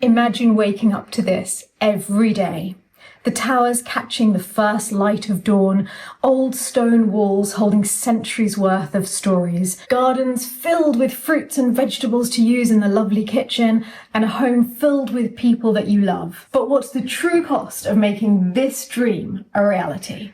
Imagine waking up to this every day. The towers catching the first light of dawn, old stone walls holding centuries worth of stories, gardens filled with fruits and vegetables to use in the lovely kitchen, and a home filled with people that you love. But what's the true cost of making this dream a reality?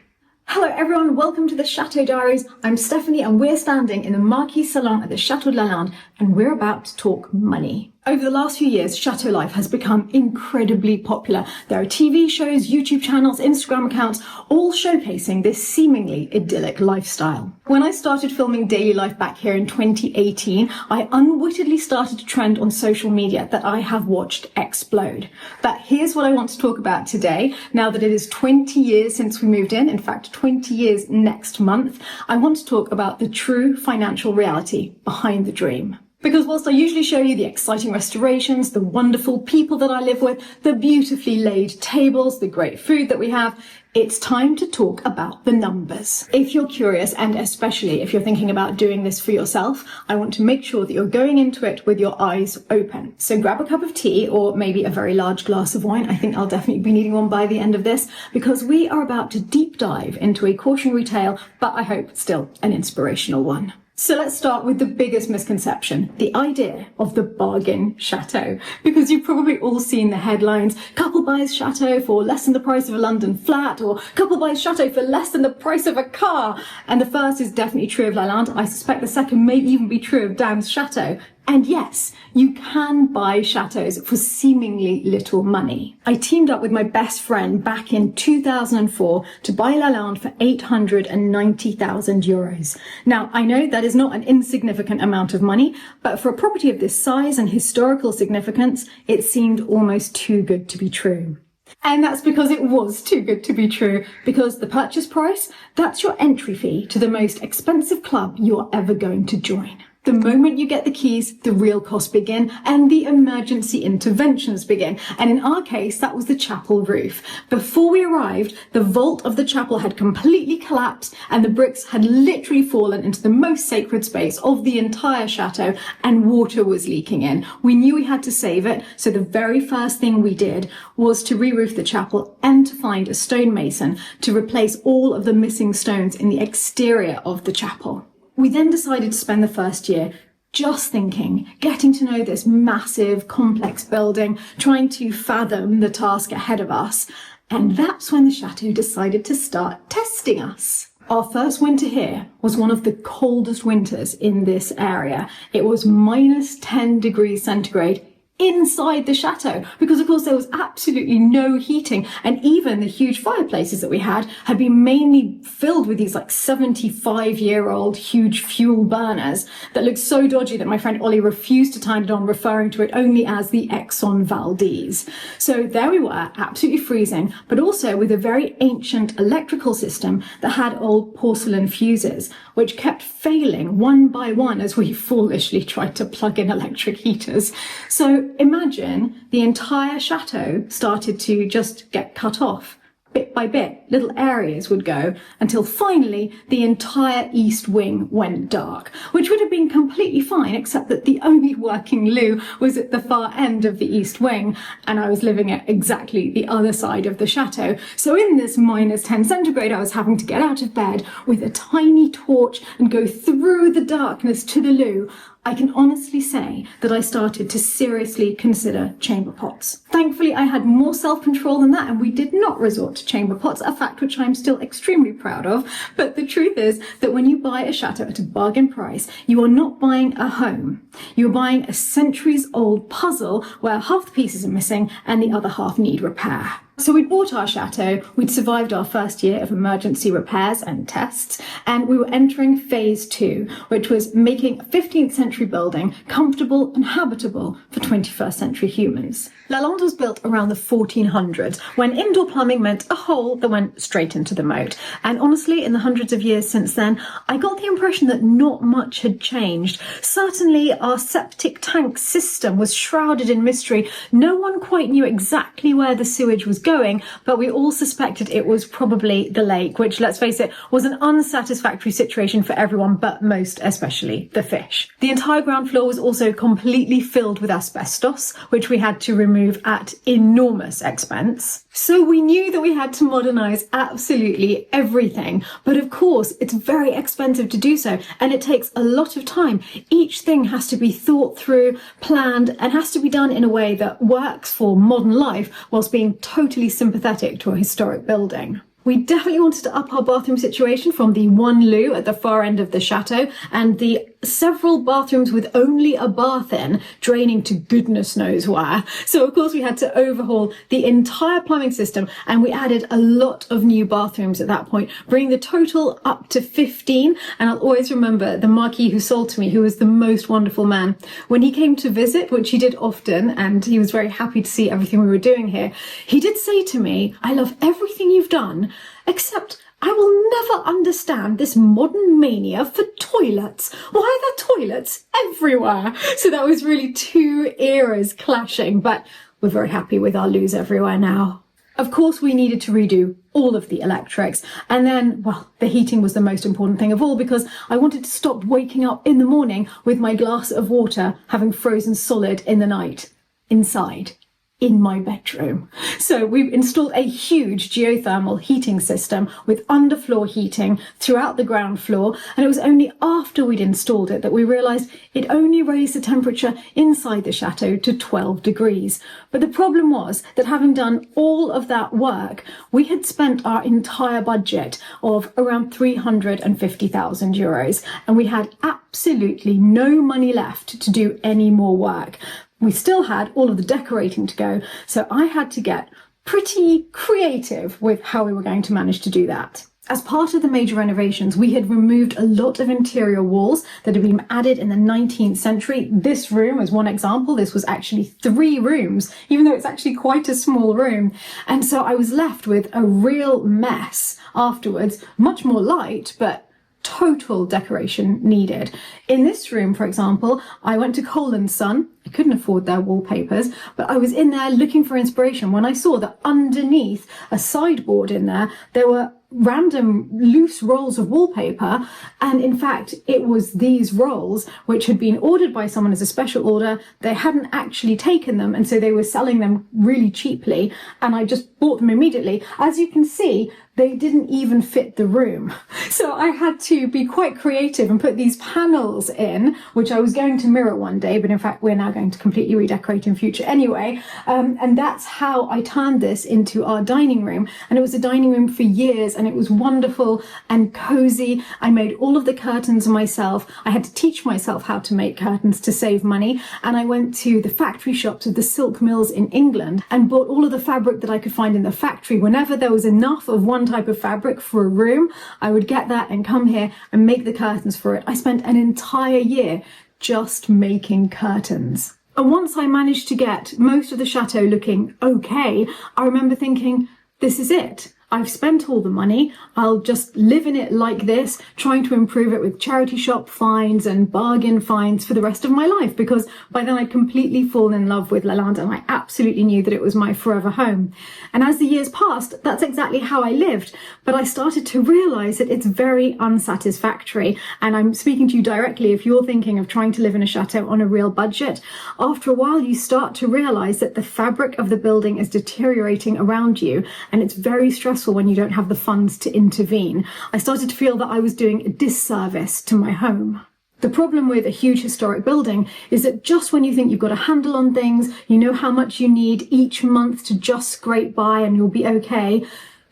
Hello everyone, welcome to the Chateau Diaries. I'm Stephanie and we're standing in the Marquis Salon at the Chateau de Lalande and we're about to talk money. Over the last few years, chateau life has become incredibly popular. There are TV shows, YouTube channels, Instagram accounts, all showcasing this seemingly idyllic lifestyle. When I started filming daily life back here in 2018, I unwittingly started a trend on social media that I have watched explode. But here's what I want to talk about today. Now that it is 20 years since we moved in fact 20 years next month, I want to talk about the true financial reality behind the dream. Because whilst I usually show you the exciting restorations, the wonderful people that I live with, the beautifully laid tables, the great food that we have, it's time to talk about the numbers. If you're curious, and especially if you're thinking about doing this for yourself, I want to make sure that you're going into it with your eyes open. So grab a cup of tea or maybe a very large glass of wine. I think I'll definitely be needing one by the end of this, because we are about to deep dive into a cautionary tale, but I hope still an inspirational one. So let's start with the biggest misconception, the idea of the bargain chateau. Because you've probably all seen the headlines, couple buys chateau for less than the price of a London flat, or couple buys chateau for less than the price of a car. And the first is definitely true of Lalande. I suspect the second may even be true of Dan's chateau. And yes, you can buy chateaus for seemingly little money. I teamed up with my best friend back in 2004 to buy Lalande for 890,000 euros. Now, I know that is not an insignificant amount of money, but for a property of this size and historical significance, it seemed almost too good to be true. And that's because it was too good to be true, because the purchase price, that's your entry fee to the most expensive club you're ever going to join. The moment you get the keys, the real costs begin and the emergency interventions begin. And in our case, that was the chapel roof. Before we arrived, the vault of the chapel had completely collapsed and the bricks had literally fallen into the most sacred space of the entire chateau and water was leaking in. We knew we had to save it, so the very first thing we did was to re-roof the chapel and to find a stonemason to replace all of the missing stones in the exterior of the chapel. We then decided to spend the first year just thinking, getting to know this massive, complex building, trying to fathom the task ahead of us. And that's when the chateau decided to start testing us. Our first winter here was one of the coldest winters in this area. It was minus 10 degrees centigrade inside the chateau, because of course there was absolutely no heating, and even the huge fireplaces that we had been mainly filled with these like 75-year-old huge fuel burners that looked so dodgy that my friend Ollie refused to turn it on, referring to it only as the Exxon Valdez. So there we were, absolutely freezing, but also with a very ancient electrical system that had old porcelain fuses, which kept failing one by one as we foolishly tried to plug in electric heaters. So imagine the entire chateau started to just get cut off. Bit by bit, little areas would go until finally the entire east wing went dark, which would have been completely fine, except that the only working loo was at the far end of the east wing, and I was living at exactly the other side of the chateau. So in this minus 10 centigrade, I was having to get out of bed with a tiny torch and go through the darkness to the loo. I can honestly say that I started to seriously consider chamber pots. Thankfully, I had more self-control than that, and we did not resort to chamber pots, a fact which I'm still extremely proud of. But the truth is that when you buy a chateau at a bargain price, you are not buying a home. You're buying a centuries-old puzzle where half the pieces are missing and the other half need repair. So we'd bought our chateau, we'd survived our first year of emergency repairs and tests, and we were entering phase 2, which was making a 15th century building comfortable and habitable for 21st century humans. Lalande was built around the 1400s, when indoor plumbing meant a hole that went straight into the moat. And honestly, in the hundreds of years since then, I got the impression that not much had changed. Certainly, our septic tank system was shrouded in mystery. No one quite knew exactly where the sewage was going, going, but we all suspected it was probably the lake, which, let's face it, was an unsatisfactory situation for everyone, but most especially the fish. The entire ground floor was also completely filled with asbestos, which we had to remove at enormous expense. So we knew that we had to modernise absolutely everything, but of course it's very expensive to do so, and it takes a lot of time. Each thing has to be thought through, planned, and has to be done in a way that works for modern life whilst being totally sympathetic to a historic building. We definitely wanted to up our bathroom situation from the one loo at the far end of the chateau and the several bathrooms with only a bath in draining to goodness knows where. So of course we had to overhaul the entire plumbing system, and we added a lot of new bathrooms at that point, bringing the total up to 15. And I'll always remember the Marquis who sold to me, who was the most wonderful man. When he came to visit, which he did often, and he was very happy to see everything we were doing here, he did say to me, "I love everything you've done, except I will never understand this modern mania for toilets. Why are there toilets everywhere?" So that was really two eras clashing, but we're very happy with our loos everywhere now. Of course, we needed to redo all of the electrics. And then, well, the heating was the most important thing of all, because I wanted to stop waking up in the morning with my glass of water having frozen solid in the night inside. In my bedroom. So we installed a huge geothermal heating system with underfloor heating throughout the ground floor, and it was only after we'd installed it that we realised it only raised the temperature inside the chateau to 12 degrees. But the problem was that having done all of that work, we had spent our entire budget of around 350,000 euros, and we had absolutely no money left to do any more work. We still had all of the decorating to go, so I had to get pretty creative with how we were going to manage to do that. As part of the major renovations, we had removed a lot of interior walls that had been added in the 19th century. This room is one example. This was actually 3 rooms, even though it's actually quite a small room. And so I was left with a real mess afterwards, much more light, but total decoration needed. In this room, for example, I went to Cole & Son. I couldn't afford their wallpapers, but I was in there looking for inspiration when I saw that underneath a sideboard in there, there were random loose rolls of wallpaper, and in fact it was these rolls which had been ordered by someone as a special order. They hadn't actually taken them, and so they were selling them really cheaply, and I just bought them immediately. As you can see, they didn't even fit the room. So I had to be quite creative and put these panels in, which I was going to mirror one day, but in fact we're now going to completely redecorate in future anyway. And that's how I turned this into our dining room. And it was a dining room for years, and it was wonderful and cozy. I made all of the curtains myself. I had to teach myself how to make curtains to save money. And I went to the factory shops of the silk mills in England and bought all of the fabric that I could find in the factory. Whenever there was enough of one type of fabric for a room, I would get that and come here and make the curtains for it. I spent an entire year just making curtains. And once I managed to get most of the chateau looking okay, I remember thinking, this is it. I've spent all the money. I'll just live in it like this, trying to improve it with charity shop finds and bargain finds for the rest of my life, because by then I'd completely fallen in love with Lalande and I absolutely knew that it was my forever home. And as the years passed, that's exactly how I lived. But I started to realise that it's very unsatisfactory. And I'm speaking to you directly if you're thinking of trying to live in a chateau on a real budget. After a while, you start to realise that the fabric of the building is deteriorating around you, and it's very stressful when you don't have the funds to intervene. I started to feel that I was doing a disservice to my home. The problem with a huge historic building is that just when you think you've got a handle on things, you know how much you need each month to just scrape by and you'll be okay,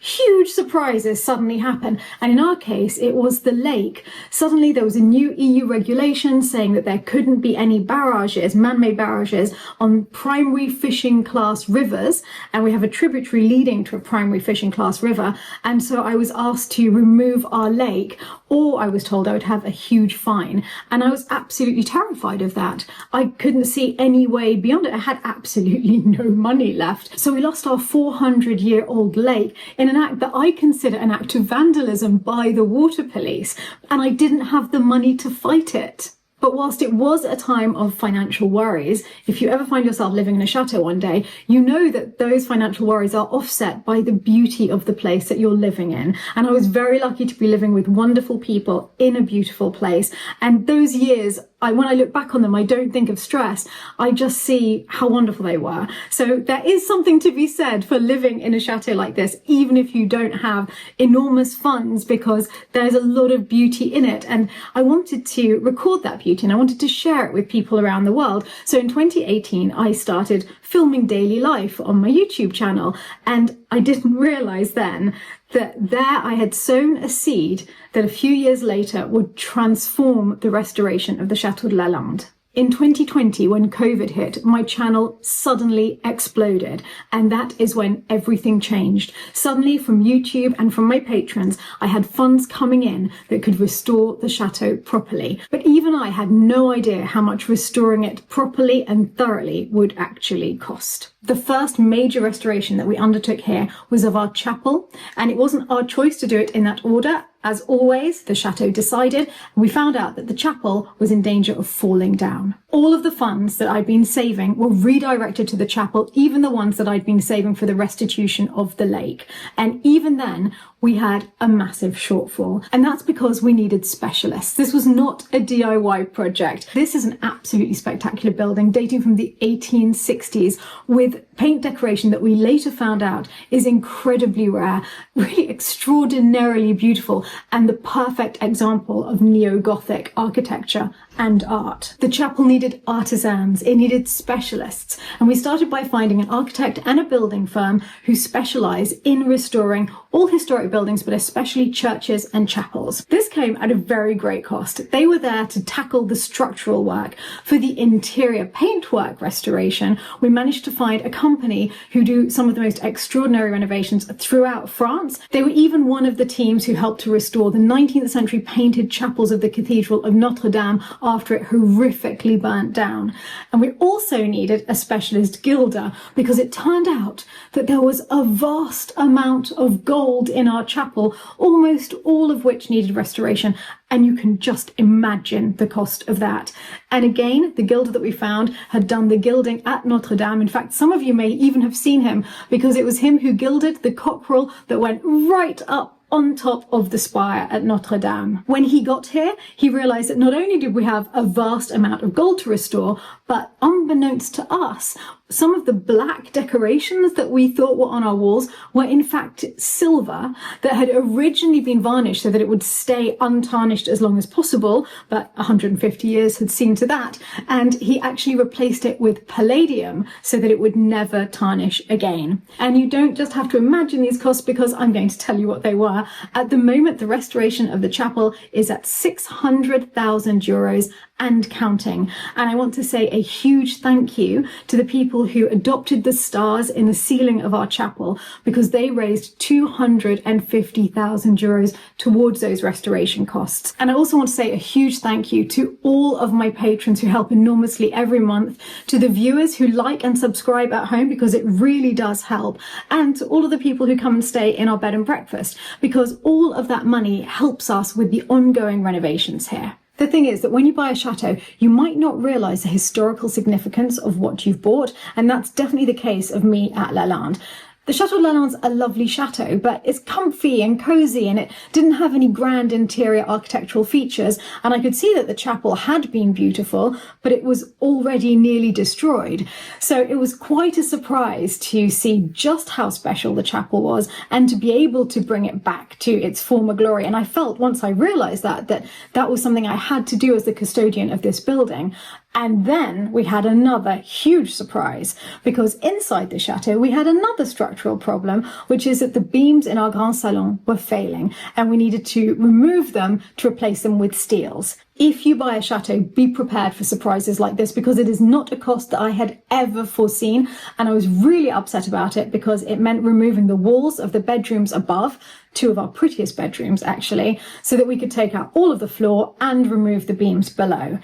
huge surprises suddenly happen. And in our case, it was the lake. Suddenly there was a new EU regulation saying that there couldn't be any barrages, man-made barrages, on primary fishing class rivers. And we have a tributary leading to a primary fishing class river. And so I was asked to remove our lake, or I was told I would have a huge fine. And I was absolutely terrified of that. I couldn't see any way beyond it. I had absolutely no money left. So we lost our 400-year-old lake in an act that I consider an act of vandalism by the water police, and I didn't have the money to fight it. But whilst it was a time of financial worries, if you ever find yourself living in a chateau one day, you know that those financial worries are offset by the beauty of the place that you're living in. And I was very lucky to be living with wonderful people in a beautiful place. And those years, when I look back on them, I don't think of stress. I just see how wonderful they were. So there is something to be said for living in a chateau like this, even if you don't have enormous funds, because there's a lot of beauty in it. And I wanted to record that beauty and I wanted to share it with people around the world. So in 2018, I started filming daily life on my YouTube channel. And I didn't realize then that there I had sown a seed that a few years later would transform the restoration of the Chateau de Lalande. In 2020, when COVID hit, my channel suddenly exploded, and that is when everything changed. Suddenly, from YouTube and from my patrons, I had funds coming in that could restore the chateau properly. But even I had no idea how much restoring it properly and thoroughly would actually cost. The first major restoration that we undertook here was of our chapel, and it wasn't our choice to do it in that order. As always, the chateau decided, and we found out that the chapel was in danger of falling down. All of the funds that I'd been saving were redirected to the chapel, even the ones that I'd been saving for the restitution of the lake. And even then, we had a massive shortfall. And that's because we needed specialists. This was not a DIY project. This is an absolutely spectacular building dating from the 1860s with paint decoration that we later found out is incredibly rare, really extraordinarily beautiful, and the perfect example of neo-Gothic architecture and art. The chapel needed artisans, it needed specialists, and we started by finding an architect and a building firm who specialise in restoring all historic buildings, but especially churches and chapels. This came at a very great cost. They were there to tackle the structural work. For the interior paintwork restoration, we managed to find a company who do some of the most extraordinary renovations throughout France. They were even one of the teams who helped to restore the 19th century painted chapels of the Cathedral of Notre Dame after it horrifically burnt down. And we also needed a specialist gilder because it turned out that there was a vast amount of gold in our chapel, almost all of which needed restoration. And you can just imagine the cost of that. And again, the gilder that we found had done the gilding at Notre Dame. In fact, some of you may even have seen him because it was him who gilded the cockerel that went right up on top of the spire at Notre Dame. When he got here, he realized that not only did we have a vast amount of gold to restore, but unbeknownst to us, some of the black decorations that we thought were on our walls were in fact silver that had originally been varnished so that it would stay untarnished as long as possible, but 150 years had seen to that. And he actually replaced it with palladium so that it would never tarnish again. And you don't just have to imagine these costs because I'm going to tell you what they were. At the moment, the restoration of the chapel is at 600,000 euros and counting. And I want to say a huge thank you to the people who adopted the stars in the ceiling of our chapel because they raised 250,000 euros towards those restoration costs. And I also want to say a huge thank you to all of my patrons who help enormously every month, to the viewers who like and subscribe at home because it really does help, and to all of the people who come and stay in our bed and breakfast because all of that money helps us with the ongoing renovations here. The thing is that when you buy a chateau, you might not realise the historical significance of what you've bought, and that's definitely the case of me at Lalande. The Chateau de Lalande's a lovely chateau, but it's comfy and cosy and it didn't have any grand interior architectural features, and I could see that the chapel had been beautiful, but it was already nearly destroyed. So it was quite a surprise to see just how special the chapel was and to be able to bring it back to its former glory. And I felt once I realised that was something I had to do as the custodian of this building. And then we had another huge surprise because inside the chateau we had another structural problem, which is that the beams in our Grand Salon were failing and we needed to remove them to replace them with steels. If you buy a chateau, be prepared for surprises like this because it is not a cost that I had ever foreseen, and I was really upset about it because it meant removing the walls of the bedrooms above, two of our prettiest bedrooms actually, so that we could take out all of the floor and remove the beams below.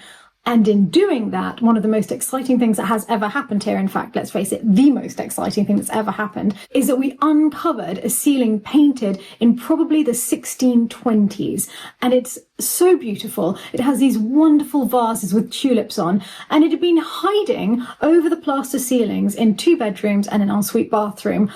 And in doing that, one of the most exciting things that has ever happened here, in fact, let's face it, the most exciting thing that's ever happened, is that we uncovered a ceiling painted in probably the 1620s. And it's so beautiful. It has these wonderful vases with tulips on, and it had been hiding over the plaster ceilings in 2 bedrooms and an ensuite bathroom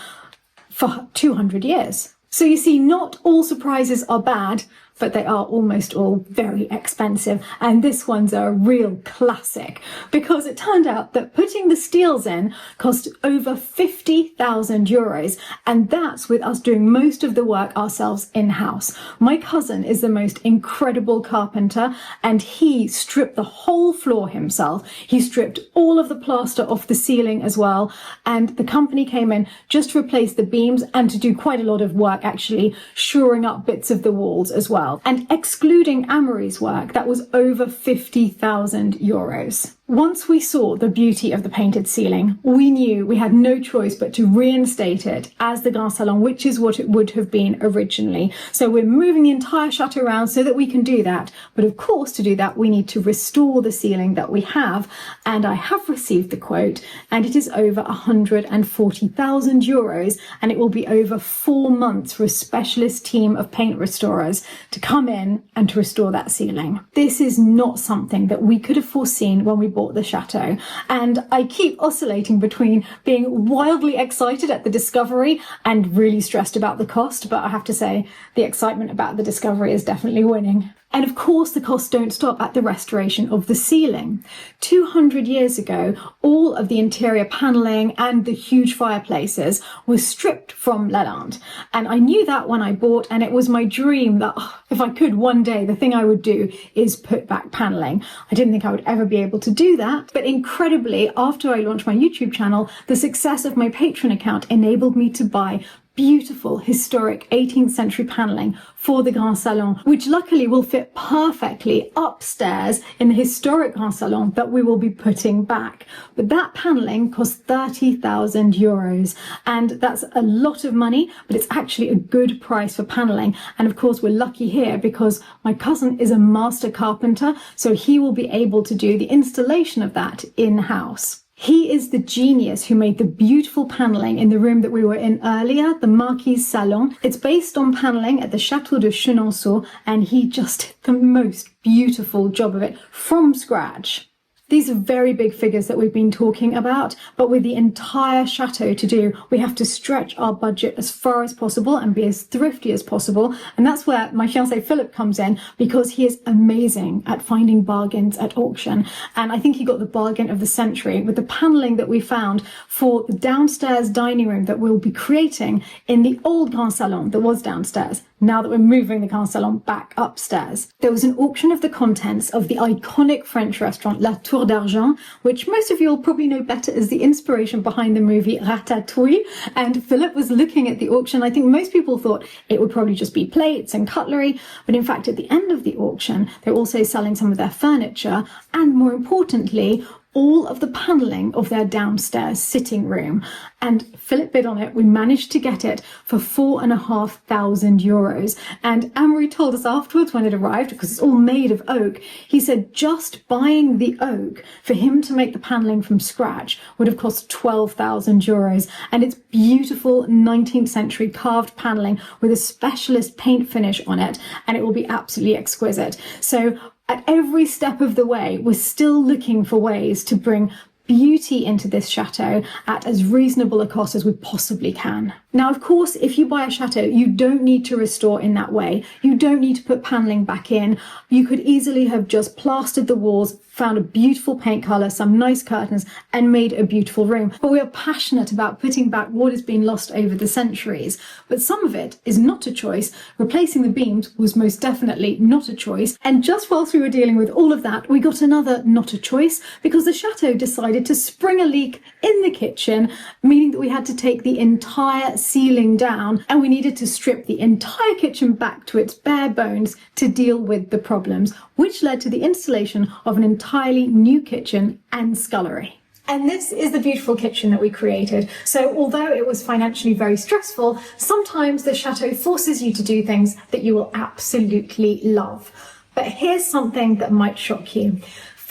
for 200 years. So you see, not all surprises are bad, but they are almost all very expensive. And this one's a real classic, because it turned out that putting the steels in cost over 50,000 euros. And that's with us doing most of the work ourselves in-house. My cousin is the most incredible carpenter, and he stripped the whole floor himself. He stripped all of the plaster off the ceiling as well. And the company came in just to replace the beams and to do quite a lot of work, actually shoring up bits of the walls as well. And excluding Amory's work, that was over 50,000 euros. Once we saw the beauty of the painted ceiling, we knew we had no choice but to reinstate it as the Grand Salon, which is what it would have been originally. So we're moving the entire chateau around so that we can do that. But of course, to do that, we need to restore the ceiling that we have. And I have received the quote, and it is over 140,000 euros. And it will be over 4 months for a specialist team of paint restorers to come in and to restore that ceiling. This is not something that we could have foreseen when we bought the chateau, and I keep oscillating between being wildly excited at the discovery and really stressed about the cost, but I have to say the excitement about the discovery is definitely winning. And of course, the costs don't stop at the restoration of the ceiling. 200 years ago, all of the interior panelling and the huge fireplaces were stripped from Lalande. And I knew that when I bought, and it was my dream that if I could one day, the thing I would do is put back panelling. I didn't think I would ever be able to do that. But incredibly, after I launched my YouTube channel, the success of my Patreon account enabled me to buy beautiful historic 18th century panelling for the Grand Salon, which luckily will fit perfectly upstairs in the historic Grand Salon that we will be putting back. But that panelling cost 30,000 euros, and that's a lot of money, but it's actually a good price for panelling. And of course, we're lucky here because my cousin is a master carpenter, so he will be able to do the installation of that in-house. He is the genius who made the beautiful panelling in the room that we were in earlier, the Marquise Salon. It's based on panelling at the Chateau de Lalande, and he just did the most beautiful job of it from scratch. These are very big figures that we've been talking about, but with the entire chateau to do, we have to stretch our budget as far as possible and be as thrifty as possible. And that's where my fiancé Philip comes in, because he is amazing at finding bargains at auction. And I think he got the bargain of the century with the panelling that we found for the downstairs dining room that we'll be creating in the old Grand Salon that was downstairs, now that we're moving the Grand Salon back upstairs. There was an auction of the contents of the iconic French restaurant La Tour d'Argent, which most of you will probably know better as the inspiration behind the movie Ratatouille. And Philip was looking at the auction. I think most people thought it would probably just be plates and cutlery, but in fact, at the end of the auction, they're also selling some of their furniture, and more importantly, all of the panelling of their downstairs sitting room. And Philip bid on it. We managed to get it for 4,500 euros. And Amory told us afterwards when it arrived, because it's all made of oak, he said just buying the oak for him to make the panelling from scratch would have cost 12,000 euros. And it's beautiful 19th century carved panelling with a specialist paint finish on it, and it will be absolutely exquisite. So at every step of the way, we're still looking for ways to bring beauty into this chateau at as reasonable a cost as we possibly can. Now, of course, if you buy a chateau, you don't need to restore in that way. You don't need to put panelling back in. You could easily have just plastered the walls, found a beautiful paint colour, some nice curtains, and made a beautiful room. But we are passionate about putting back what has been lost over the centuries. But some of it is not a choice. Replacing the beams was most definitely not a choice. And just whilst we were dealing with all of that, we got another not a choice, because the chateau decided to spring a leak in the kitchen, meaning that we had to take the entire ceiling down, and we needed to strip the entire kitchen back to its bare bones to deal with the problems, which led to the installation of an entirely new kitchen and scullery. And this is the beautiful kitchen that we created. So although it was financially very stressful, sometimes the chateau forces you to do things that you will absolutely love. But here's something that might shock you.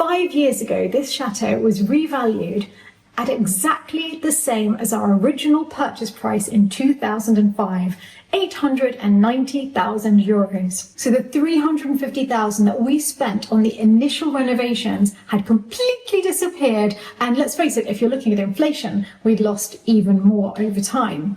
5 years ago, this chateau was revalued at exactly the same as our original purchase price in 2005, 890,000 euros. So the 350,000 that we spent on the initial renovations had completely disappeared. And let's face it, if you're looking at inflation, we'd lost even more over time.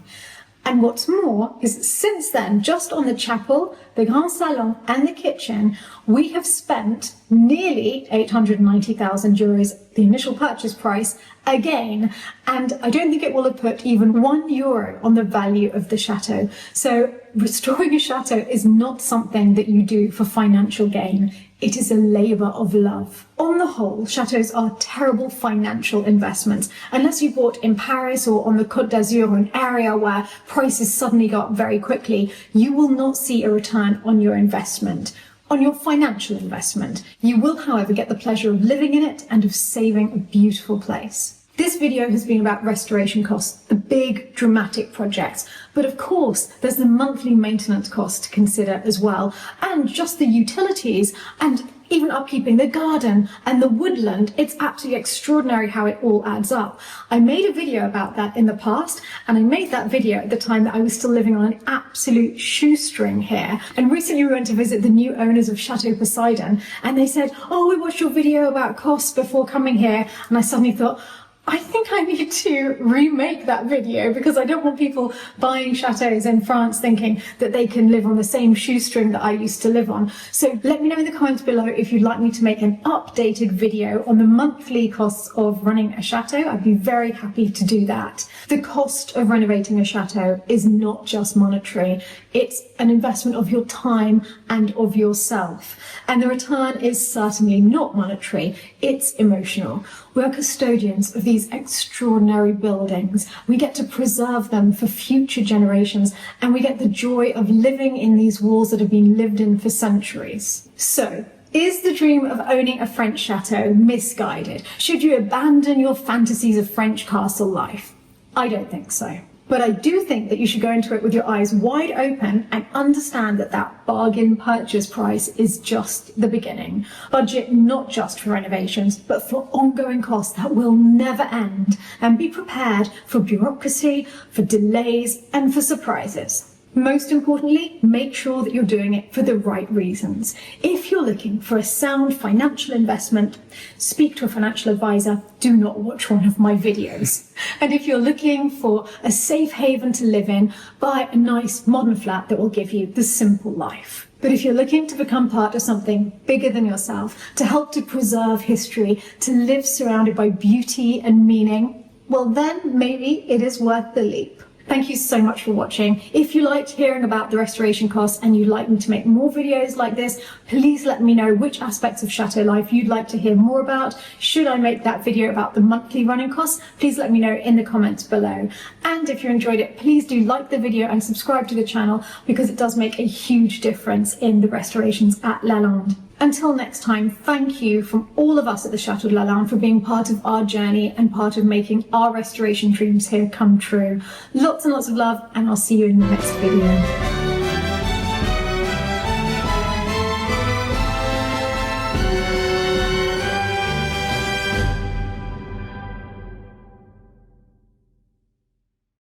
And what's more is since then, just on the chapel, the grand salon and the kitchen, we have spent nearly 890,000 euros, the initial purchase price, again. And I don't think it will have put even €1 on the value of the chateau. So restoring a chateau is not something that you do for financial gain. It is a labour of love. On the whole, chateaux are terrible financial investments. Unless you bought in Paris or on the Côte d'Azur, an area where prices suddenly go up very quickly, you will not see a return on your investment, on your financial investment. You will, however, get the pleasure of living in it and of saving a beautiful place. This video has been about restoration costs, the big dramatic projects, but of course there's the monthly maintenance costs to consider as well, and just the utilities and even upkeeping the garden and the woodland. It's absolutely extraordinary how it all adds up. I made a video about that in the past, and I made that video at the time that I was still living on an absolute shoestring here. And recently we went to visit the new owners of Chateau Poseidon, and they said, "Oh, we watched your video about costs before coming here," and I suddenly thought, I think I need to remake that video because I don't want people buying chateaux in France thinking that they can live on the same shoestring that I used to live on. So let me know in the comments below if you'd like me to make an updated video on the monthly costs of running a chateau. I'd be very happy to do that. The cost of renovating a chateau is not just monetary. It's an investment of your time and of yourself. And the return is certainly not monetary. It's emotional. We are custodians of these extraordinary buildings. We get to preserve them for future generations, and we get the joy of living in these walls that have been lived in for centuries. So, is the dream of owning a French chateau misguided? Should you abandon your fantasies of French castle life? I don't think so. But I do think that you should go into it with your eyes wide open and understand that that bargain purchase price is just the beginning. Budget not just for renovations, but for ongoing costs that will never end. And be prepared for bureaucracy, for delays, and for surprises. Most importantly, make sure that you're doing it for the right reasons. If you're looking for a sound financial investment, speak to a financial advisor. Do not watch one of my videos. And if you're looking for a safe haven to live in, buy a nice modern flat that will give you the simple life. But if you're looking to become part of something bigger than yourself, to help to preserve history, to live surrounded by beauty and meaning, well then maybe it is worth the leap. Thank you so much for watching. If you liked hearing about the restoration costs and you'd like me to make more videos like this, please let me know which aspects of chateau life you'd like to hear more about. Should I make that video about the monthly running costs? Please let me know in the comments below. And if you enjoyed it, please do like the video and subscribe to the channel because it does make a huge difference in the restorations at Lalande. Until next time, thank you from all of us at the Chateau de Lalande for being part of our journey and part of making our restoration dreams here come true. Lots and lots of love, and I'll see you in the next video.